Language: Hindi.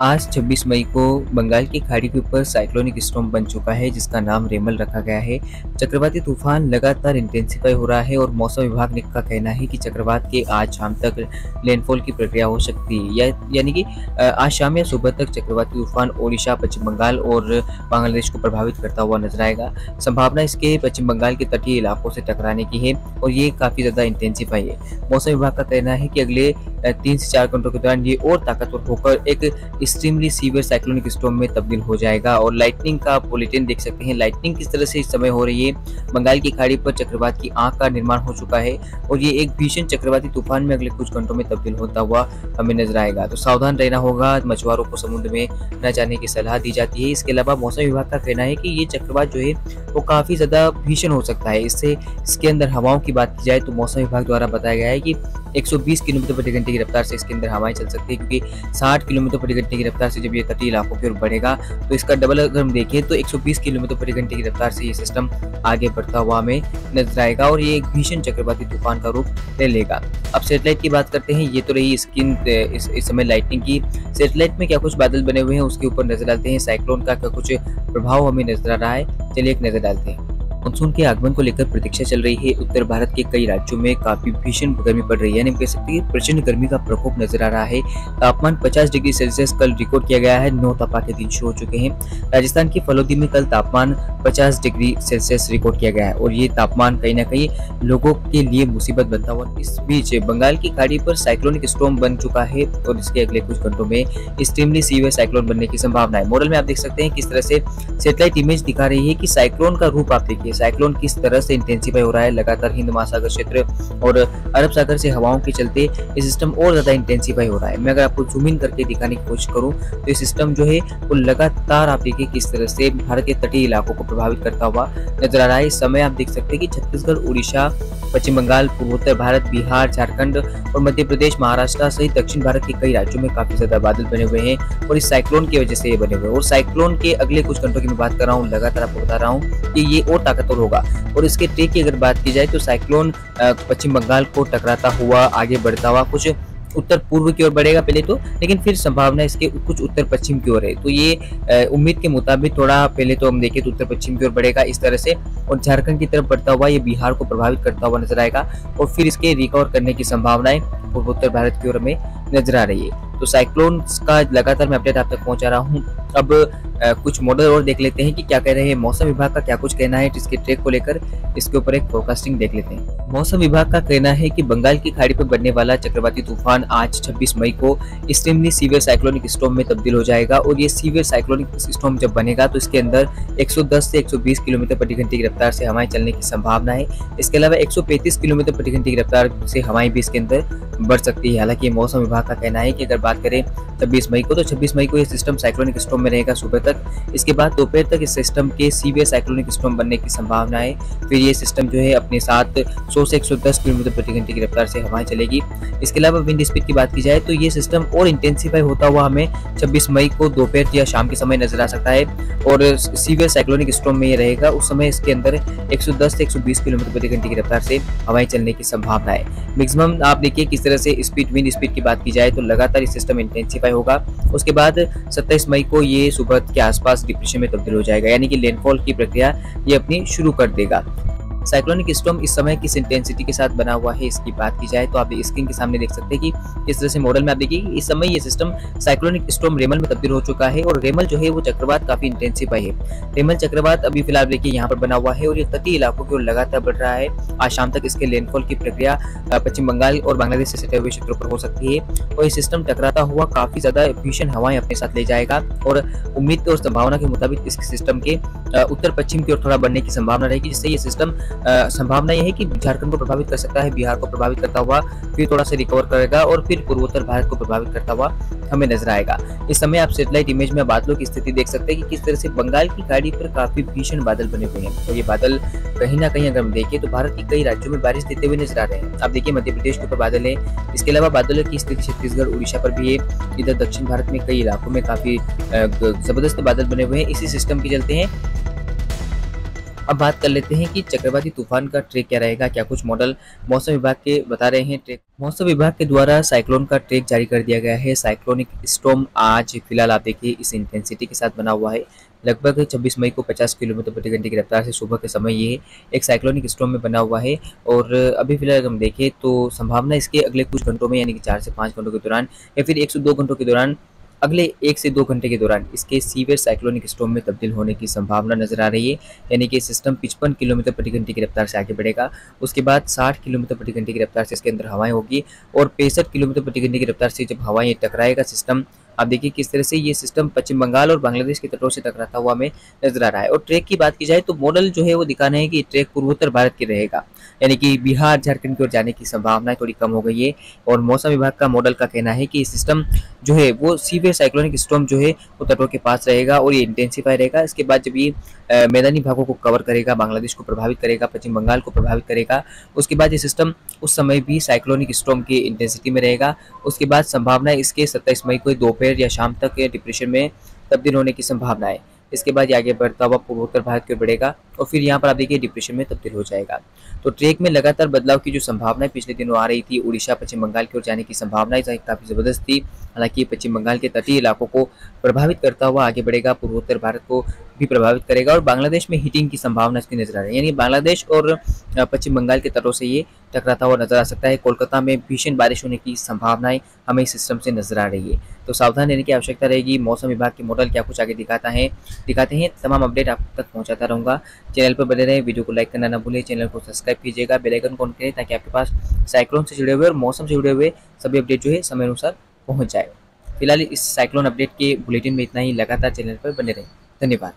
आज 26 मई को बंगाल की खाड़ी के ऊपर साइक्लोनिक स्टॉर्म बन चुका है जिसका नाम रेमल रखा गया है। चक्रवाती तूफान लगातार इंटेंसिफाई हो रहा है और मौसम विभाग ने का कहना है कि चक्रवात के आज शाम तक लैंडफॉल की प्रक्रिया हो सकती है यानी कि आज शाम या सुबह तक चक्रवाती तूफान ओडिशा, पश्चिम बंगाल और बांग्लादेश को प्रभावित करता हुआ नजर आएगा। संभावना इसके पश्चिम बंगाल के तटीय इलाकों से टकराने की है और ये काफी ज्यादा इंटेंसिफाई है। मौसम विभाग का कहना है कि अगले 3 से 4 घंटों के दौरान ये और ताकतवर होकर एक एक्सट्रीमली सीवियर साइक्लोनिक स्टॉर्म में तब्दील हो जाएगा। और लाइटनिंग का आप बुलेटिन देख सकते हैं। लाइटनिंग किस तरह से इस समय हो रही है। बंगाल की खाड़ी पर चक्रवात की आंख का निर्माण हो चुका है और ये एक भीषण चक्रवाती तूफान में अगले कुछ घंटों में तब्दील होता हुआ हमें नजर आएगा। तो सावधान रहना होगा, मछुआरों को समुद्र में न जाने की सलाह दी जाती है। इसके अलावा मौसम विभाग का कहना है कि ये चक्रवात जो है वो काफी ज्यादा भीषण हो सकता है। इसके अंदर हवाओं की बात की जाए तो मौसम विभाग द्वारा बताया गया है कि 120 किलोमीटर प्रति घंटे की रफ्तार से इसके अंदर हवाएं चल सकती है, क्योंकि 60 किलोमीटर प्रति घंटे की रफ्तार से जब ये तटीय इलाकों की ओर बढ़ेगा तो इसका डबल अगर हम देखें तो 120 किलोमीटर प्रति घंटे की रफ्तार से ये सिस्टम आगे बढ़ता हुआ हमें नजर आएगा और ये एक भीषण चक्रवाती तूफान का रूप ले लेगा। अब सैटेलाइट की बात करते हैं। ये तो रही स्क्रीन इस समय लाइटनिंग की। सैटेलाइट में क्या कुछ बादल बने हुए हैं उसके ऊपर नजर डालते हैं। साइक्लोन का क्या कुछ प्रभाव हमें नजर आ रहा है, चलिए एक नजर डालते हैं। मानसून के आगमन को लेकर प्रतीक्षा चल रही है। उत्तर भारत के कई राज्यों में काफी भीषण गर्मी पड़ रही है, यानी कह सकते हैं प्रचंड गर्मी का प्रकोप नजर आ रहा है। तापमान 50 डिग्री सेल्सियस कल रिकॉर्ड किया गया है। 9 तपा के दिन शुरू हो चुके हैं। राजस्थान की फलोदी में कल तापमान 50 डिग्री सेल्सियस रिकॉर्ड किया गया है और ये तापमान कहीं ना कहीं लोगों के लिए मुसीबत बनता हुआ। इस बीच बंगाल की खाड़ी पर साइक्लोनिक स्टॉर्म बन चुका है और इसके अगले कुछ घंटों में एक्सट्रीमली सीवियर साइक्लोन बनने की संभावना है। मॉडल में आप देख सकते हैं किस तरह से सैटेलाइट इमेज दिखा रही है कि साइक्लोन का रूप आप देखिए। साइक्लोन किस तरह से इंटेंसिफाई हो रहा है। लगातार हिंद महासागर क्षेत्र और अरब सागर से हवाओं के चलते ये सिस्टम और ज्यादा इंटेंसिफाई हो रहा है। मैं अगर आपको जूम इन करके दिखाने की कोशिश करूं तो ये सिस्टम जो है वो लगातार आप देखिए किस तरह से भारत के तटीय इलाकों को प्रभावित करता हुआ नजर आ रहा है। इस समय आप देख सकते हैं कि छत्तीसगढ़, उड़ीसा, पश्चिम बंगाल, पूर्वोत्तर भारत, बिहार, झारखंड और मध्य प्रदेश, महाराष्ट्र सहित दक्षिण भारत के कई राज्यों में काफी ज्यादा बादल बने हुए हैं और इस साइक्लोन की वजह से ये बने हुए हैं। और साइक्लोन के अगले कुछ घंटों की मैं बात कर रहा हूँ, लगातार आपको बता रहा हूँ कि ये और ताकतवर होगा। और इसके ट्रेक की अगर बात की जाए तो साइक्लोन पश्चिम बंगाल को टकराता हुआ आगे बढ़ता हुआ कुछ उत्तर पूर्व की ओर बढ़ेगा पहले तो, लेकिन फिर संभावना इसके कुछ उत्तर पश्चिम की ओर है। तो ये उम्मीद के मुताबिक थोड़ा पहले तो हम देखें तो उत्तर पश्चिम की ओर बढ़ेगा इस तरह से और झारखंड की तरफ बढ़ता हुआ ये बिहार को प्रभावित करता हुआ नजर आएगा और फिर इसके रिकवर करने की संभावनाएं पूर्वोत्तर भारत की ओर हमें नजर आ रही है। तो साइक्लोन का लगातार मैं अपडेट आप तक पहुंचा रहा हूं। अब कुछ मॉडल और देख लेते हैं कि क्या कह रहे हैं। मौसम विभाग का क्या कुछ कहना है इसके ट्रेक को लेकर, इसके ऊपर एक फोरकास्टिंग देख लेते हैं। मौसम विभाग का कहना है कि बंगाल की खाड़ी पर बनने वाला चक्रवाती तूफान आज 26 मई को एक्सट्रीमली सीवियर साइक्लोनिक स्टॉर्म में तब्दील हो जाएगा और ये सीवियर साइक्लोनिक स्टॉर्म जब बनेगा तो इसके अंदर 110 से 120 किलोमीटर प्रति घंटे की रफ्तार से हवाएं चलने की संभावना है। इसके अलावा 135 किलोमीटर प्रति घंटे की रफ्तार से हवाएं भी इसके अंदर बढ़ सकती है। हालांकि मौसम विभाग का कहना है कि अगर बात करें 26 मई को तो 26 मई को ये सिस्टम साइक्लोनिक स्टॉर्म में रहेगा सुबह तक। इसके बाद दोपहर तक इस सिस्टम के सीवियर साइक्लोनिक स्टॉर्म बनने की संभावना है। फिर ये सिस्टम जो है अपने साथ 100 से 110 किलोमीटर प्रति घंटे की रफ्तार से हवाएं चलेगी। इसके अलावा विंड स्पीड की बात की जाए तो ये सिस्टम और इंटेंसिफाई होता हुआ हमें 26 मई को दोपहर या शाम के समय नजर आ सकता है और सीवियर साइक्लोनिक स्टॉर्म में ये रहेगा। उस समय इसके अंदर 110 से 120 किलोमीटर प्रति घंटे की रफ्तार से हवाएं चलने की संभावना है। मैक्सिमम आप देखिए किस तरह से स्पीड, विंड स्पीड की बात की जाए तो लगातार ये सिस्टम इंटेंसिफाई होगा। उसके बाद 27 मई को ये सुबह के आसपास डिप्रेशन में तब्दील हो जाएगा, यानी कि लैंडफॉल की प्रक्रिया ये अपनी शुरू कर देगा। साइक्लोनिक स्टॉर्म इस समय किस इंटेंसिटी के साथ बना हुआ है इसकी बात की जाए तो आप स्क्रीन के सामने देख सकते हैं कि इस तरह से मॉडल में आप देखिए इस समय ये सिस्टम साइक्लोनिक स्टॉर्म रेमल में तब्दील हो चुका है और रेमल जो है वो चक्रवात काफी इंटेंसिफाई है। रेमल चक्रवात अभी फिलहाल देखिए यहाँ पर बना हुआ है और ये तटीय इलाकों की ओर लगातार बढ़ रहा है। आज शाम तक इसके लैंडफॉल की प्रक्रिया पश्चिम बंगाल और बांग्लादेश से सटे हुए क्षेत्रों पर हो सकती है और ये सिस्टम टकराता हुआ काफी ज्यादा भीषण हवाएं अपने साथ ले जाएगा और उम्मीद और संभावना के मुताबिक इस सिस्टम के उत्तर पश्चिम की ओर थोड़ा बढ़ने की संभावना रहेगी, जिससे ये सिस्टम संभावना यह है कि झारखंड को प्रभावित कर सकता है, बिहार को प्रभावित करता हुआ फिर थोड़ा सा रिकवर करेगा और फिर पूर्वोत्तर भारत को प्रभावित करता हुआ हमें नजर आएगा। इस समय आप सैटेलाइट इमेज में बादलों की स्थिति देख सकते हैं कि किस तरह से बंगाल की खाड़ी पर काफी भीषण बादल बने हुए हैं और ये बादल कहीं ना कहीं अगर हम देखें तो भारत के कई राज्यों में बारिश देते हुए नजर आ रहे हैं। आप देखिए मध्य प्रदेश के ऊपर बादल है। इसके अलावा बादलों की स्थिति छत्तीसगढ़, उड़ीसा पर भी है। इधर दक्षिण भारत में कई इलाकों में काफी जबरदस्त बादल बने हुए हैं। इसी सिस्टम के चलते हैं अब बात कर लेते हैं कि चक्रवाती तूफान का ट्रैक क्या रहेगा। क्या कुछ मॉडल मौसम विभाग के बता रहे हैं। ट्रैक मौसम विभाग के द्वारा साइक्लोन का ट्रैक जारी कर दिया गया है। साइक्लोनिक स्टॉर्म आज फिलहाल आप देखिए इस इंटेंसिटी के साथ बना हुआ है। लगभग 26 मई को 50 किलोमीटर प्रति घंटे की रफ्तार से सुबह के समय ये एक साइक्लोनिक स्टॉर्म में बना हुआ है। और अभी फिलहाल अगर हम देखें तो संभावना इसके अगले कुछ घंटों में यानी कि 4 से 5 घंटों के दौरान या फिर 1 से 2 घंटों के दौरान, अगले 1 से 2 घंटे के दौरान इसके सीवियर साइक्लोनिक स्टॉर्म में तब्दील होने की संभावना नजर आ रही है। यानी कि सिस्टम 55 किलोमीटर प्रति घंटे की रफ्तार से आगे बढ़ेगा। उसके बाद 60 किलोमीटर प्रति घंटे की रफ्तार से इसके अंदर हवाएं होगी और 65 किलोमीटर प्रति घंटे की रफ्तार से जब हवाएं टकराएगा सिस्टम, आप देखिए किस तरह से ये सिस्टम पश्चिम बंगाल और बांग्लादेश के तटों से टकराता हुआ हमें नजर आ रहा है। और ट्रैक की बात की जाए तो मॉडल जो है वो दिखाना है कि ट्रैक पूर्वोत्तर भारत के रहेगा, यानी कि बिहार झारखंड की ओर जाने की संभावना थोड़ी कम हो गई है। और मौसम विभाग का मॉडल का कहना है कि सिस्टम जो है वो सीवियर साइक्लोनिक स्टॉर्म जो है वो तटों के पास रहेगा और ये इंटेंसिफाई रहेगा। इसके बाद जब ये मैदानी भागों को कवर करेगा, बांग्लादेश को प्रभावित करेगा, पश्चिम बंगाल को प्रभावित करेगा, उसके बाद ये सिस्टम उस समय भी साइक्लोनिक स्टॉर्म की इंटेंसिटी में रहेगा। उसके बाद संभावना है इसके 27 मई को दोपहर या शाम तक डिप्रेशन में तब्दील होने की संभावना है। इसके बाद ये आगे बढ़ता हुआ पूर्वोत्तर भारत की ओर बढ़ेगा और फिर यहाँ पर आप देखिए डिप्रेशन में तब्दील हो जाएगा। तो ट्रैक में लगातार बदलाव की जो संभावना पिछले दिनों आ रही थी, उड़ीसा पश्चिम बंगाल की ओर जाने की संभावना काफी जबरदस्त थी। हालांकि पश्चिम बंगाल के तटीय इलाकों को प्रभावित करता हुआ आगे बढ़ेगा, पूर्वोत्तर भारत को भी प्रभावित करेगा और बांग्लादेश में हीटिंग की संभावना इसकी नजर आ रही है। यानी बांग्लादेश और पश्चिम बंगाल के तटों से ये टकराता हुआ नजर आ सकता है। कोलकाता में भीषण बारिश होने की संभावनाएं हमें इस सिस्टम से नजर आ रही है। तो सावधान रहने की आवश्यकता रहेगी। मौसम विभाग के मॉडल क्या कुछ आगे दिखाते हैं तमाम अपडेट आप तक पहुंचाता रहूंगा। चैनल पर बने रहें, वीडियो को लाइक करना ना भूलें, चैनल को सब्सक्राइब कीजिएगा, बेल आइकन ऑन करें ताकि आपके पास साइक्लोन से जुड़े हुए और मौसम से जुड़े हुए सभी अपडेट जो है समय अनुसार पहुंच जाए। फिलहाल इस साइक्लोन अपडेट के बुलेटिन में इतना ही। लगातार चैनल पर बने रहें। धन्यवाद।